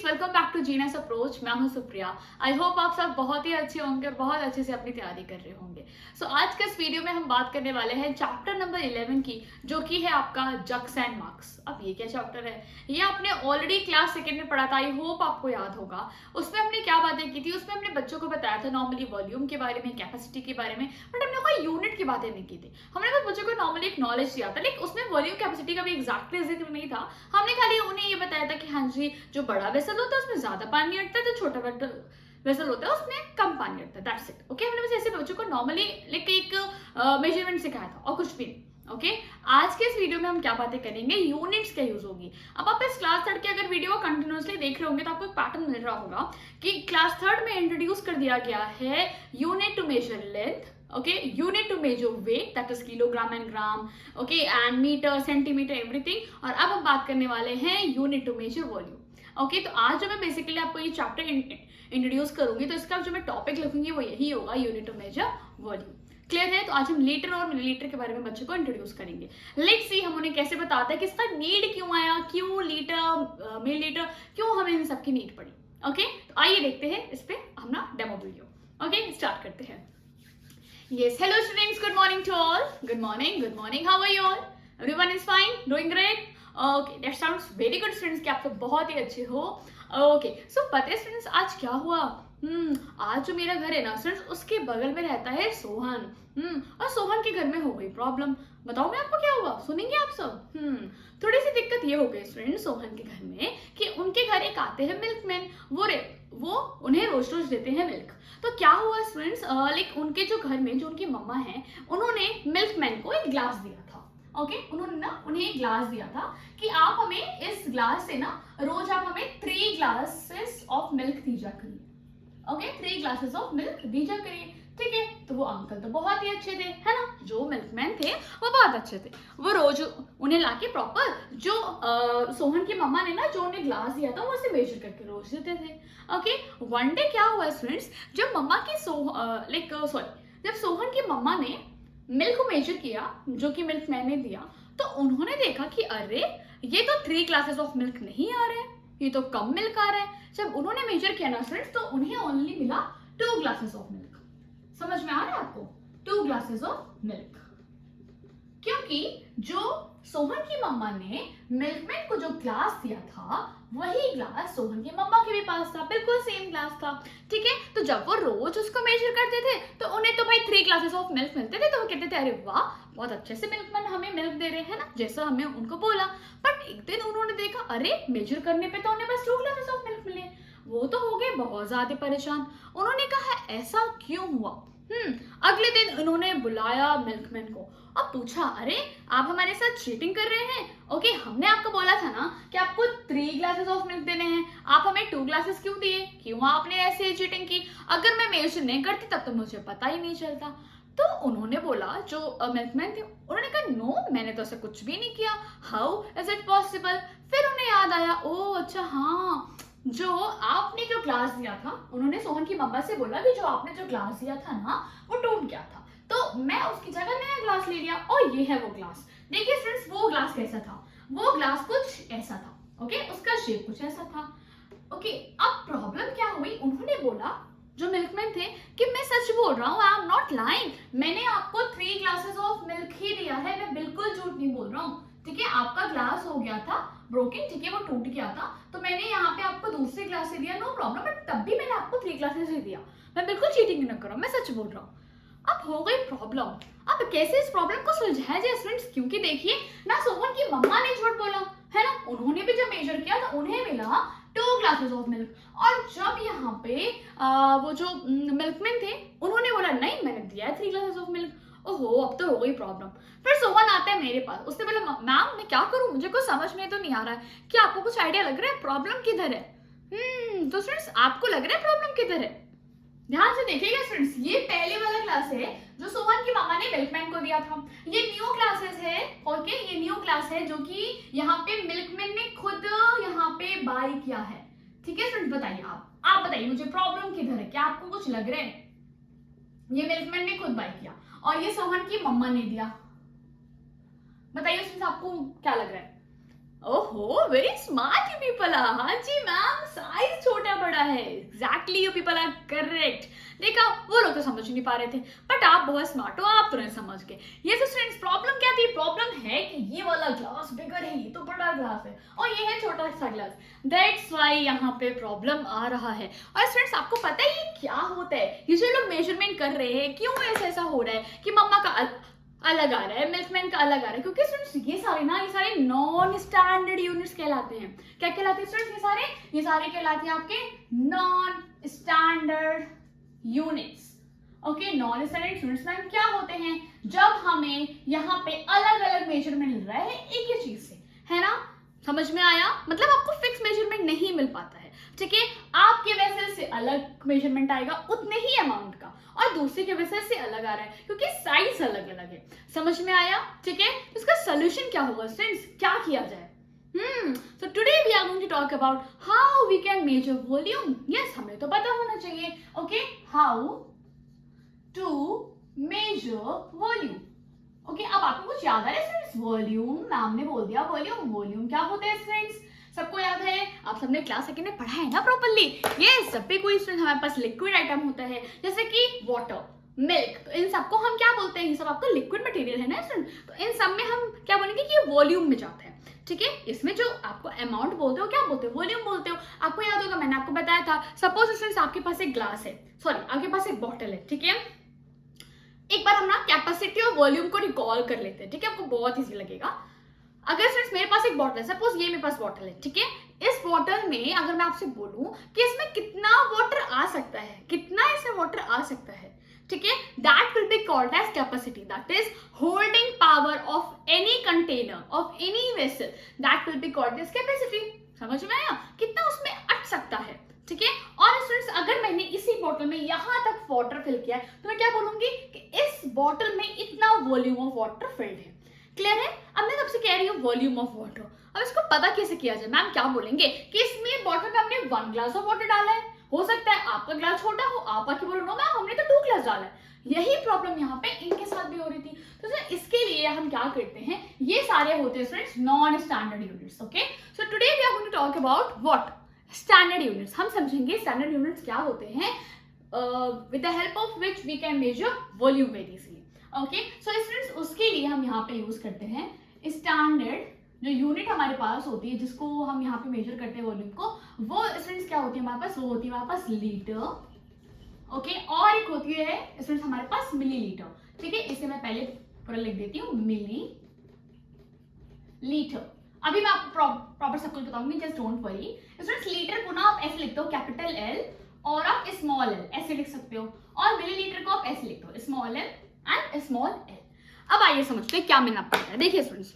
Welcome back to genius approach. मैं हूं Supriya. I hope आप सब बहुत ही अच्छे होंगे और बहुत अच्छे से अपनी तैयारी कर रहे होंगे। आज के इस वीडियो में हम बात करने वाले हैं चैप्टर नंबर 11 की, जो कि है आपका जक्स एंड मार्क्स। अब ये क्या चैप्टर है, ये आपने ऑलरेडी क्लास सेकेंड में पढ़ा था, आई होप आपको याद होगा। उसमें हमने क्या बातें की थी, उसमें हमने बच्चों को बताया था नॉर्मली वॉल्यूम के बारे में, कैपेसिटी के बारे में, बट हमने कोई यूनिट की बातें नहीं की थी। हमने बस बच्चों को नॉर्मली एक नॉलेज दिया था, लेकिन उसमें वॉल्यूम कैपेसिटी का भी एग्जैक्टली जिक्र नहीं था। हमने खाली उन्हें ये बताया था कि हाँ जी, जो बड़ा वेसल होता है उसमें ज्यादा पानी अटता है, जो छोटा वेसल होता है उसमें कम पानी अटता है। That's it. ओके, हमने बस ऐसे बच्चों को नॉर्मली लाइक एक मेजरमेंट सिखाया था और कुछ भी नहीं। ओके, आज के इस वीडियो में हम क्या बातें करेंगे, यूनिट्स क्या यूज होगी। अब आप इस क्लास थर्ड के अगर वीडियो को कंटिन्यूअसली देख रहे होंगे तो आपको एक पैटर्न मिल रहा होगा कि क्लास थर्ड में इंट्रोड्यूस कर दिया गया है unit to measure length, okay, unit to measure weight, that is kilogram and gram, okay, and meter, centimeter, everything। और अब हम बात करने वाले हैं unit to measure volume. Okay, तो आज जो मैं बेसिकली आपको ये चैप्टर इंट्रोड्यूस करूंगी, तो इसका जो मैं टॉपिक लिखूंगी वो यही होगा, unit to measure volume. Clear है? तो आज हम लीटर और मिलीलीटर के बारे में बच्चों को इंट्रोड्यूस करेंगे। लेट्स सी हम उन्हें कैसे बताते हैं कि इसका नीड क्यों आया, क्यों लीटर मिलीलीटर, क्यों हमें इन सबकी नीड पड़ी। ओके, तो आइए देखते हैं इस पे अपना डेमो वीडियो। ओके, स्टार्ट करते हैं। Yes, hello students, good morning to all. Good morning, how are you all? Everyone is fine, doing great? Okay, that sounds very good students कि आप सब बहुत ही अच्छे हो। Okay, so पता है students आज क्या हुआ? आज जो मेरा घर है ना students, उसके बगल में रहता है सोहन। और सोहन के घर में हो गई प्रॉब्लम। बताओ मैं आपको क्या हुआ, सुनेंगे आप सब? थोड़ी सी दिक्कत ये हो गई स्टूडेंट सोहन के घर में कि उनके घर एक आते हैं मिल्कमैन, वो उन्हें रोज रोज देते हैं मिल्क। तो क्या हुआ स्टूडेंट्स, लाइक उनके जो घर में जो उनकी मम्मा है, उन्होंने मिल्कमैन को एक ग्लास दिया था। ओके, उन्होंने ना उन्हें एक ग्लास दिया था कि आप हमें इस ग्लास से ना रोज आप हमें 3 ग्लासेस ऑफ मिल्क दीजा करिए। ओके, 3 ग्लासेस ऑफ मिल्क दीजा करिए। ठीक है, तो वो अंकल तो बहुत ही अच्छे थे, है ना, जो मिल्कमैन थे वो बहुत अच्छे थे। वो रोज उन्हें लाके प्रॉपर जो सोहन की मम्मा ने ना जो उन्हें ग्लास दिया था वो उसे मेजर करके रोज देते थे। ओके, वन डे क्या हुआ स्टूडेंट्स, जब मम्मा की जब सोहन की मम्मा ने मिल्क को मेजर किया, जो कि मिल्कमैन ने दिया, तो उन्होंने देखा कि अरे ये तो 3 ग्लासेस ऑफ मिल्क नहीं आ रहे, ये तो कम मिल्क आ रहा है। जब उन्होंने मेजर किया ना स्टूडेंट्स, तो उन्हें ओनली मिला 2 ग्लासेस ऑफ मिल्क। समझ में आ रहा है आपको? 2 ग्लासेस ऑफ मिल्क, क्योंकि जो सोहन की मम्मा ने मिल्कमैन को जो ग्लास दिया था वही ग्लास सोहन की मम्मा के भी पास था, बिल्कुल सेम ग्लास था। ठीक है, तो जब वो रोज उसको मेजर करते थे तो उन्हें तो भाई 3 ग्लासेस ऑफ मिल्क मिलते थे, तो वो कहते थे अरे वाह, बहुत अच्छे से मिल्कमैन हमें मिल्क दे रहे हैं ना, जैसा हमें उनको बोला। बट एक दिन उन्होंने देखा अरे मेजर करने पे तो उन्हें बस 2 ग्लासेस ऑफ मिल्क मिले। वो तो हो गए बहुत ज्यादा परेशान। उन्होंने कहा ऐसा क्यों हुआ। अगले दिन उन्होंने बुलाया मिल्कमैन को और पूछा अरे आप हमारे साथ चीटिंग कर रहे हैं। ओके, हमने आपको बोला था ना कि आपको 3 ग्लासेस ऑफ मिल्क देने हैं, आप हमें 2 ग्लासेस क्यों दिए, क्यों आपने ऐसे चीटिंग की? अगर मैं मेजर नहीं करती तब तो मुझे पता ही नहीं चलता। तो उन्होंने बोला, जो मिल्कमैन थे उन्होंने कहा नो, मैंने तो ऐसा कुछ भी नहीं किया, हाउ इज इट पॉसिबल। फिर उन्हें याद आया, ओ अच्छा हाँ, जो आपने जो ग्लास दिया था, उन्होंने सोहन की मम्मा से बोला कि जो आपने जो ग्लास दिया था ना वो टूट गया था, तो मैं उसकी जगह नया ग्लास ले लिया और ये है वो ग्लास। देखिए फ्रेंड्स, वो ग्लास कैसा था, वो ग्लास कुछ ऐसा था। ओके, उसका शेप कुछ ऐसा था। ओके, अब प्रॉब्लम क्या हुई, उन्होंने बोला जो मिल्कमैन थे कि मैं सच बोल रहा हूँ, आई एम नॉट लाइंग, मैंने आपको 3 ग्लासेस ऑफ मिल्क ही दिया है, मैं बिल्कुल झूठ नहीं बोल रहा हूँ। ठीक है, आपका ग्लास हो गया था ब्रोकन, ठीक है, वो टूट गया था, तो मैंने यहाँ पे आपको दूसरे ग्लास से दिया, नो प्रॉब्लम, बट तब भी मैंने आपको 3 ग्लासेस ही दिया, मैं बिल्कुल चीटिंग नहीं कर रहा हूँ, मैं सच बोल रहा हूँ। अब हो गई प्रॉब्लम। अब कैसे इस प्रॉब्लम को सुलझाया जाए स्टूडेंट्स, क्योंकि देखिए ना सोहन की मम्मा ने झूठ बोला है ना, उन्होंने भी जब मेजर किया तो उन्हें मिला 2 ग्लासेस ऑफ मिल्क, और जब यहाँ पे वो जो मिल्कमैन थे उन्होंने बोला नहीं मैंने दिया है 3 ग्लासेस ऑफ मिल्क। ओहो, अब तो हो गई प्रॉब्लम। फिर सोहन आता है मेरे पास, उसने बोला मैम मैं क्या करूं, मुझे कुछ समझ में तो नहीं आ रहा है, क्या आपको कुछ आइडिया लग रहा है प्रॉब्लम किधर है? तो फ्रेंड्स आपको लग रहा है प्रॉब्लम किधर है? ध्यान से देखिएगा फ्रेंड्स, ये पहले वाला क्लास है जो सोहन की मामा ने मिल्कमैन को दिया था, ये न्यू क्लासेस है। ओके, ये न्यू क्लास है जो कि यहाँ पे मिल्कमैन ने खुद यहाँ पे बाय किया है। ठीक है फ्रेंड्स, बताइए आप बताइए मुझे प्रॉब्लम किधर है, क्या आपको कुछ लग रहा है? ये मिल्कमैन ने खुद बाय किया और ये सोहन की मम्मा ने दिया, बताइए उसमें आपको क्या लग रहा है? ओहो, वेरी स्मार्ट पीपल। हाँ जी ma'am, I exactly you people are correct. देखा, वो लोग तो समझ नहीं पा रहे थे, बट आप बहुत स्मार्ट हो, आप तुरंत समझ गए। ये तो स्टूडेंट्स प्रॉब्लम क्या थी? प्रॉब्लम है कि ये वाला ग्लास बिगर है, ये तो बड़ा ग्लास है, और ये है छोटा सा ग्लास। दैट्स वाई यहाँ पे प्रॉब्लम आ रहा है। और स्टूडेंट्स आपको पता है ये क्या होता है? ये जो लोग मेजरमेंट कर रहे हैं, क्यों ऐसा हो रहा है कि मम्मा का अलग आ रहा है, मिल्कमैन का अलग आ रहा है? क्योंकि स्टूडेंट्स ये सारे नॉन स्टैंडर्ड यूनिट्स कहलाते हैं। क्या कहलाते हैं स्टूडेंट्स? ये सारे कहलाते हैं आपके non standard units. Okay, non standard units में क्या होते हैं? जब हमें यहाँ पे अलग अलग मेजरमेंट मिल रहा है एक ही चीज से, है ना? समझ में आया? मतलब आपको फिक्स मेजरमेंट नहीं मिल पाता है, ठीक है? आपके वेसल से अलग मेजरमेंट आएगा उतने ही अमाउंट का, और दूसरे के वेसल से अलग आ रहा है क्योंकि साइज अलग अलग है। समझ में आया? ठीक है, तो इसका सोल्यूशन क्या होगा स्टूडेंट्स? क्या किया जाए? So today we are going to talk about how we can measure volume. Yes, हमें तो पता होना चाहिए. Okay, how to measure volume. Okay, अब आपको कुछ याद आ रहा है स्टूडेंट्स? वॉल्यूम, मैम ने बोल दिया वॉल्यूम। वॉल्यूम क्या होता है स्टूडेंट्स? सबको याद है? आप सबने क्लास सेकंड में पढ़ा है ना प्रॉपर्ली? यस, जब भी कोई स्टूडेंट हमारे पास लिक्विड आइटम होता है, जैसे कि वाटर, मिल्क, तो इन सबको हम क्या बोलते हैं? ये सब आपका लिक्विड मटेरियल है ना स्टूडेंट, तो इन सब में हम क्या बोलेंगे कि ये वॉल्यूम में जाता है। ठीक है, इसमें जो आपको अमाउंट बोलते हो क्या बोलते हो? वॉल्यूम बोलते हो। आपको याद होगा, मैंने आपको बताया था, सपोज स्टूडेंट्स आपके पास एक ग्लास है, सॉरी आपके पास एक बॉटल है, ठीक है? एक बार हम ना कैपेसिटी और वॉल्यूम को रिकॉल कर लेते हैं, ठीक है? आपको बहुत इजी लगेगा। अगर स्टूडेंट्स मेरे पास एक बॉटल है, सपोज ये मेरे पास बॉटल है, ठीक है? इस बॉटल में अगर मैं आपसे बोलूं कि इसमें कितना वाटर आ सकता है, कितना इसमें वाटर आ सकता है, ठीक है? That will be called as capacity, that is holding power of any container, of any vessel, that will be called as capacity. समझ में आया? कितना उसमें अट सकता है, ठीक है? और स्टूडेंट्स अगर मैंने इसी बोतल में यहां तक वाटर फिल किया है, तो मैं क्या बोलूंगी कि इस बोतल में इतना वॉल्यूम ऑफ वाटर फिल्ड है। क्लियर है? अब मैं सबसे कह रही हूँ वॉल्यूम ऑफ वाटर। अब इसको पता कैसे किया जाए? मैम क्या बोलेंगे कि इसमें बॉटल में हमने 1 ग्लास ऑफ वाटर डाला है। हो सकता है आपका ग्लास छोटा हो, आप आके बोलो नो मैम हमने तो 2 ग्लास डाला है। यही प्रॉब्लम यहाँ पे इनके साथ भी हो रही थी। तो सर इसके लिए हम क्या करते हैं, ये सारे होते हैं students non standard units. Okay, so today we are going to talk about what? Standard units. हम समझेंगे स्टैंडर्ड यूनिट्स क्या होते हैं, with the help of which we can measure volume very easily. Okay, so students उसके लिए हम यहाँ पे यूज करते हैं स्टैंडर्ड जो यूनिट हमारे पास होती है, जिसको हम यहाँ पे मेजर करते हैं वॉल्यूम को, वो स्टूडेंट्स क्या होती है हमारे पास? वो होती है हमारे पास लीटर। ओके, और एक होती है स्टूडेंट्स हमारे पास मिलीलीटर। ठीक है, इसे मैं पहले पूरा लिख देती हूँ, मिली लीटर। अभी मैं आपको प्रॉपर सब कुछ बताऊंगी, just don't worry. Students litre को ना आप ऐसे लिखते हो, कैपिटल एल और आप स्मॉल एल ऐसे लिख सकते हो, और मिलीलीटर को आप ऐसे लिखते हो, small L and small L. अब आइए समझते हैं क्या मैंने आपको बताया। देखिए स्टूडेंट्स,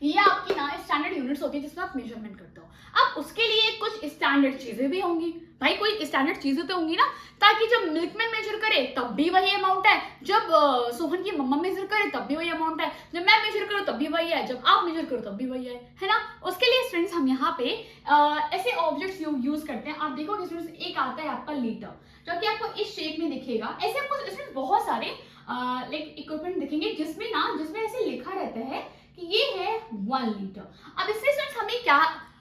ये आपकी ना स्टैंडर्ड यूनिट्स होती है जिसमें आप मेजरमेंट करते हो। अब उसके लिए कुछ स्टैंडर्ड चीजें भी होंगी। भाई कोई स्टैंडर्ड चीजें तो होंगी ना, ताकि जब मिल्कमैन मेजर करे तब भी वही अमाउंट है, जब सोहन की मम्मा मेजर करे तब भी वही अमाउंट है, जब मैं मेजर करूँ तब भी वही है, जब आप मेजर करो तब भी वही है ना? उसके लिए स्टूडेंट्स हम यहाँ पे ऐसे ऑब्जेक्ट्स यूज करते हैं। आप देखोगे स्टूडेंट्स, एक आता है आपका लीटर, जो कि आपको इस शेप में दिखेगा। ऐसे आपको स्टूडेंट्स बहुत सारे लाइक इक्विपमेंट दिखेंगे जिसमें ऐसे लिखा रहता है कि ये है 1 लीटर। अब इससे स्टूडेंट्स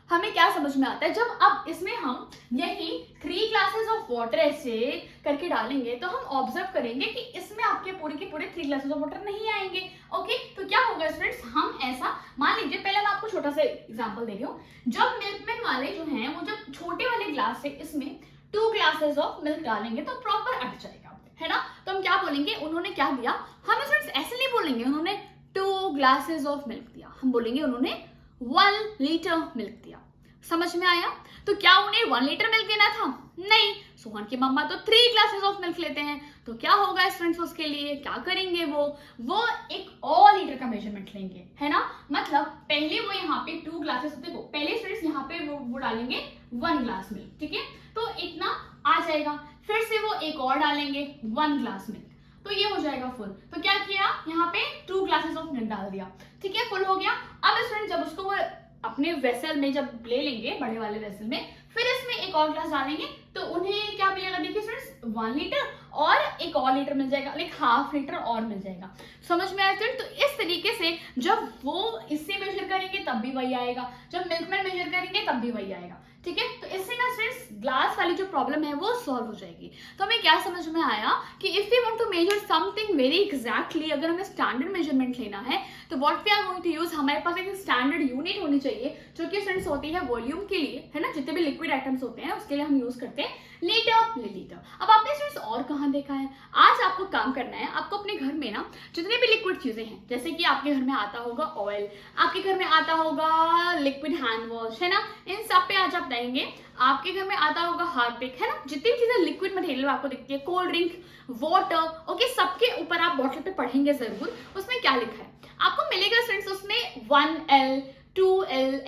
हमें क्या समझ में आता है, जब अब इसमें हम यही 3 ग्लासेस ऑफ वाटर ऐसे करके डालेंगे, तो हम ऑब्जर्व करेंगे कि इसमें आपके पूरे के पूरे 3 ग्लासेस ऑफ वाटर नहीं आएंगे। ओके, तो क्या होगा स्टूडेंट्स, हम ऐसा मान लीजिए, पहले मैं आपको छोटा सा एग्जांपल दे रही हूँ। जब मिल्कमैन वाले जो हैं, वो जब छोटे वाले ग्लास से इसमें 2 ग्लासेस ऑफ मिल्क डालेंगे तो प्रॉपर अट जाएगा, है ना? तो हम क्या बोलेंगे, उन्होंने क्या दिया? हम स्टूडेंट्स ऐसे नहीं बोलेंगे उन्होंने 2 ग्लासेस ऑफ मिल्क दिया, हम बोलेंगे उन्होंने 1 लीटर मिल्क दिया। समझ में आया? तो क्या उन्हें 1 लीटर मिल्क देना था? नहीं, सोहन की मम्मा तो 3 ग्लासेस ऑफ मिल्क लेते हैं। तो क्या होगा स्टूडेंट्स, उसके लिए क्या करेंगे, वो एक और लीटर का मेजरमेंट लेंगे, है ना? मतलब पहले वो यहाँ पे 2 ग्लासेस, देखो पहले स्टूडेंट्स यहाँ पे वो डालेंगे 1 ग्लास मिल्क, ठीक है? तो इतना आ जाएगा। फिर से वो एक और डालेंगे 1 ग्लास मिल्क, तो ये हो जाएगा फुल। तो क्या किया, यहाँ पे 2 ग्लासेस ऑफ मिल्क डाल दिया, ठीक है? फुल हो गया। अब स्टूडेंट जब उसको वो अपने वेसल में जब ले लेंगे, बड़े वाले वेसल में, फिर इसमें एक और ग्लास डालेंगे, तो उन्हें क्या मिलेगा? देखिए स्टूडेंट्स, 1 लीटर और एक और लीटर मिल जाएगा, लाइक ½ लीटर और मिल जाएगा। समझ में आया स्टूडेंट? तो इस तरीके से जब वो इससे मेजर करेंगे तब भी वही आएगा, जब मिल्कमैन मेजर करेंगे तब भी वही आएगा, ठीक है? तो इससे ना स्टूडेंट्स ग्लास वाली जो प्रॉब्लम है वो सॉल्व हो जाएगी। तो हमें क्या समझ में आया कि if we want to measure something very exactly, अगर हमें स्टैंडर्ड मेजरमेंट लेना है तो what we are going to use, हमारे पास एक स्टैंडर्ड यूनिट होनी चाहिए जो कि फ्रेंड्स होती है वॉल्यूम के लिए, है ना, जितने भी लिक्विड आइटम्स होते हैं उसके लिए हम यूज करते हैं लीटर मिलीलीटर। अब आपने फ्रेंड्स और कहाँ देखा है, आज आपको काम करना है, आपको अपने घर में ना जितने भी लिक्विड चीजें हैं, जैसे कि आपके घर में आता होगा ऑयल, आपके घर में आता होगा लिक्विड हैंड वॉश, है ना, इन सब पे आज आप देंगे। आपके घर में आता होगा हार्पिक, है ना, जितनी भी चीजें लिक्विड मटेरियल आपको दिखती है, कोल्ड ड्रिंक, वाटर, ओके, सबके ऊपर आप बॉटल पे पढ़ेंगे जरूर, उसमें क्या लिखा है आपको मिलेगा फ्रेंड्स, उसमें 1L 2L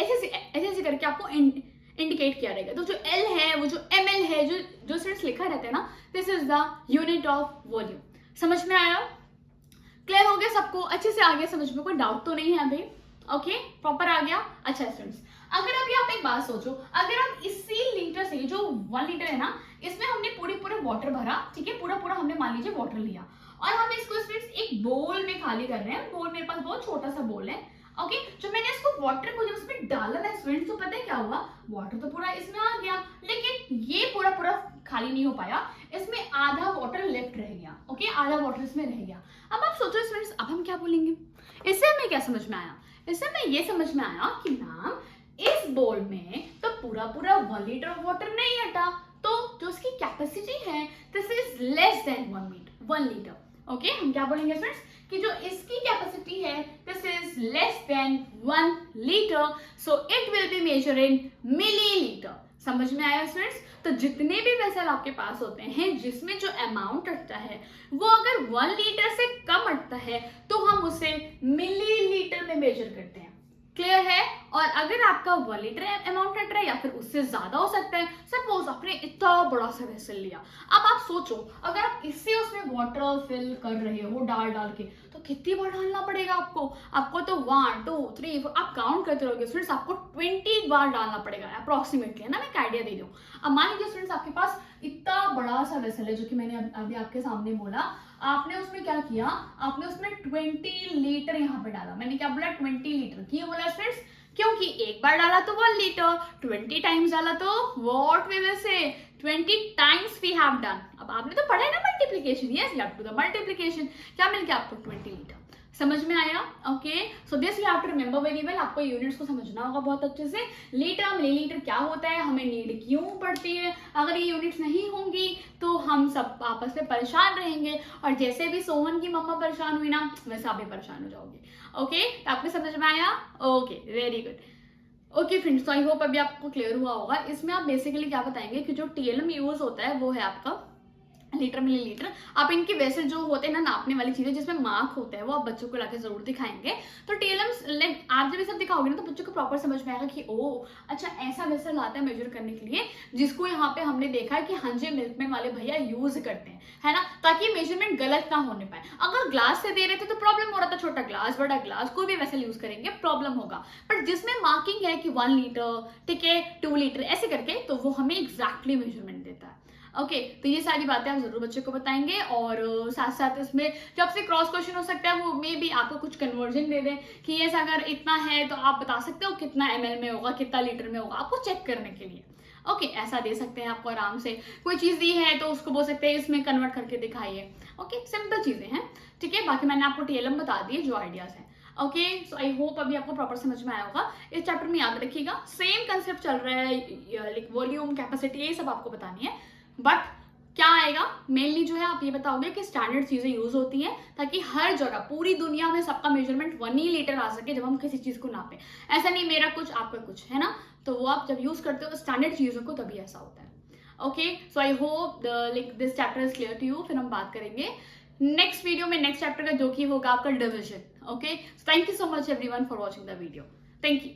ऐसे करके आपको इंडिकेट किया रहेगा। तो जो L है, वो जो ml है, जो फ्रेंड्स लिखा रहता है ना, this is the unit of volume. समझ में आया? क्लियर हो गया सबको? अच्छे से आ गया समझ में? कोई डाउट तो नहीं है अभी? ओके, प्रॉपर आ गया? अच्छा फ्रेंड्स, अगर अभी आप एक बात सोचो, अगर हम इसी लीटर से, जो 1 लीटर है ना, इसमें हमने पूरे वाटर भरा, ठीक है, पूरा हमने मान लीजिए वाटर लिया और हम इसको फ्रेंड्स एक बोल में खाली कर रहे हैं। बोल मेरे पास बहुत छोटा सा बोल है, ओके, जो मैंने इसको वाटर को जब उसमें डाला ना फ्रेंड्स, तो पता है क्या हुआ, वाटर तो पूरा इसमें आ गया, लेकिन ये पूरा खाली नहीं हो पाया, इसमें आधा वाटर लेफ्ट रह गया, ओके, आधा वाटर इसमें रह गया। अब आप सोचो फ्रेंड्स, अब हम क्या बोलेंगे? इससे हमें क्या समझ में आया? इससे हमें ये समझ में आया कि मैम इस बोल में तो पूरा 1 लीटर ऑफ वाटर नहीं हटा, तो जो उसकी कैपेसिटी है this is less than 1 litre. Okay, हम क्या बोलेंगे फ्रेंड्स कि जो इसकी कैपेसिटी है this is less than 1 litre, so it will be measure in millilitre. समझ में आया फ्रेंड्स? तो जितने भी वेसल आपके पास होते हैं जिसमें जो अमाउंट अटता है वो अगर 1 लीटर से कम अटता है तो हम उसे मिलीलीटर में मेजर करते हैं। क्लियर है? और अगर आपका 1 लीटर अमाउंट अट रहा है या फिर उससे ज्यादा हो सकता है, सपोज आपने इतना बड़ा सा वेसल लिया, अब आप सोचो अगर आप इससे उसमें वाटर फिल कर रहे हो डाल के, तो कितनी बार डालना पड़ेगा आपको तो 1 2 3 4 आप काउंट करते रहोगे फ्रेंड्स, आपको 20 बार डालना पड़ेगा अप्रोक्सीमेटली, है ना। मैं एक आइडिया दे रही हूँ। अब मान लीजिए फ्रेंड्स आपके पास इतना बड़ा सा वेसल है जो कि मैंने अभी आपके सामने बोला, आपने उसमें क्या किया, आपने उसमें 20 लीटर यहाँ पे डाला। मैंने क्या बोला? 20 लीटर। क्यों बोला फ्रेंड्स? क्योंकि एक बार डाला तो 1 लीटर, 20 टाइम्स डाला तो what we will say 20 times we have done. अब आपने तो पढ़ा है ना multiplication, yes, you have to the multiplication. क्या मिल गया आपको? 20 लीटर। समझ में आया? Okay, so this you have to remember very well. आपको यूनिट्स को समझना होगा बहुत अच्छे से। लीटर मिलीलीटर क्या होता है, हमें नीड क्यों पड़ती है, अगर ये यूनिट्स नहीं होंगी तो हम सब आपस में परेशान रहेंगे, और जैसे भी सोहन की मम्मा परेशान हुई ना, वैसे आप भी परेशान हो जाओगे। ओके, तो आपको समझ में आया? Okay, very good. Okay friends, तो आई होप अभी आपको क्लियर हुआ होगा। इसमें आप बेसिकली क्या बताएंगे कि जो टीएलएम यूज होता है वो है आपका लीटर मिलीलीटर। आप इनके वैसे जो होते हैं ना नापने वाली चीजें जिसमें मार्क होते हैं वो आप बच्चों को लाके जरूर दिखाएंगे। तो टीएलएम लाइक आप जब ये सब दिखाओगे ना तो बच्चों को प्रॉपर समझ में आएगा कि ओ अच्छा ऐसा वेसल आता है मेजर करने के लिए, जिसको यहाँ पे हमने देखा है कि हाँ जी मिल्कमैन वाले भैया यूज करते हैं, है ना, ताकि मेजरमेंट गलत ना होने पाए। अगर ग्लास से दे रहे थे तो प्रॉब्लम हो रहा था, छोटा ग्लास बड़ा ग्लास कोई भी वेसल यूज करेंगे प्रॉब्लम होगा, बट जिसमें मार्किंग है कि 1 लीटर, ठीक है, 2 लीटर ऐसे करके, तो वो हमें एग्जैक्टली मेजरमेंट देता है। ओके, तो ये सारी बातें आप जरूर बच्चों को बताएंगे, और साथ साथ इसमें जब से क्रॉस क्वेश्चन हो सकता है वो मे भी आपको कुछ कन्वर्जन दे दें कि ये अगर इतना है तो आप बता सकते हो कितना ml में होगा, कितना लीटर में होगा, आपको चेक करने के लिए। ओके, ऐसा दे सकते हैं आपको आराम से। कोई चीज दी है तो उसको बोल सकते हैं इसमें कन्वर्ट करके दिखाइए। ओके, सिंपल चीजें हैं, ठीक है। बाकी मैंने आपको टीएलएम बता दिए जो आइडियाज है। ओके, सो आई होप अभी आपको प्रॉपर समझ में आया होगा। इस चैप्टर में याद रखिएगा सेम कंसेप्ट चल रहा है, लाइक वॉल्यूम, कैपेसिटी, ये सब आपको बतानी है, बट क्या आएगा मेनली जो है आप ये बताओगे कि स्टैंडर्ड चीजें यूज होती हैं ताकि हर जगह पूरी दुनिया में सबका मेजरमेट 1 ही लीटर आ सके जब हम किसी चीज को नापे। ऐसा नहीं मेरा कुछ आपका कुछ, है ना। तो वो आप जब यूज करते हो स्टैंडर्ड चीजों को तभी ऐसा होता है। Okay, so I hope like this chapter is clear to you. फिर हम बात करेंगे नेक्स्ट वीडियो में नेक्स्ट चैप्टर का, जो कि होगा आपका division. Okay, thank you so much everyone for watching the video. Thank you.